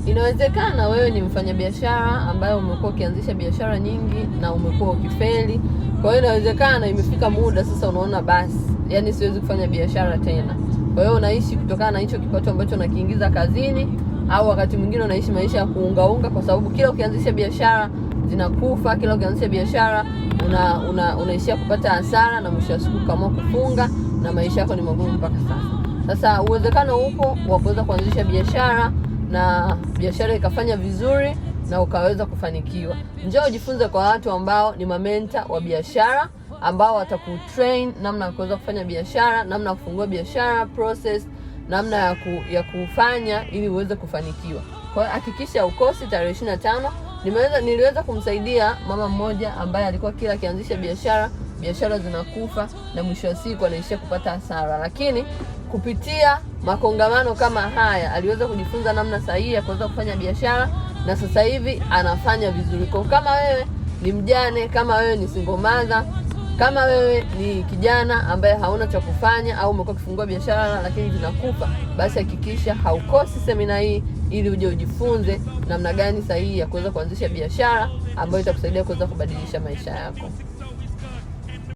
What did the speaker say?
Inawezekana wewe ni mfanyabiashara ambaye umekuwa ukianzisha biashara nyingi na umekuwa ukifeli. Kwa hiyo inawezekana imefika muda sasa unaona basi, yani siwezi kufanya biashara tena. Kwa hiyo unaishi kutokana na hicho kipato ambacho unakiingiza kazini, au wakati mwingine unaishi maisha ya kuungaunga, kwa sababu kila ukianzisha biashara zinakufa, kila ukianzisha biashara unaishia kupata hasara, na mwisho wa siku kama kufunga na maisha yako ni magumu mpaka sasa. Sasa uwezekano upo wa kuweza kuanzisha biashara na biashara ikafanya vizuri na ukaweza kufanikiwa. Njoo ujifunze kwa watu ambao ni mamenta wa biashara, ambao watakutrain namna ya kuweza kufanya biashara, namna ya kufungua biashara, process, namna ya kufanya ili uweze kufanikiwa. Kwa hiyo hakikisha ukosi tarehe 25. Niliweza kumsaidia mama mmoja ambaye alikuwa kila akianzisha biashara zinakufa na mwisho wa siku anaishia kupata hasara, lakini kupitia makongamano kama haya aliweza kujifunza namna sahihi ya kuweza kufanya biashara, na sasa hivi anafanya vizuri. Kwa kama wewe ni mjane, kama wewe ni single mother, kama wewe ni kijana ambaye hauna cha kufanya, au umekuwa ukifungua biashara lakini zinakufa, basi hakikisha haukosi semina hii ili uje ujifunze namna gani sahihi ya kuweza kuanzisha biashara ambayo itakusaidia kuweza kubadilisha maisha yako.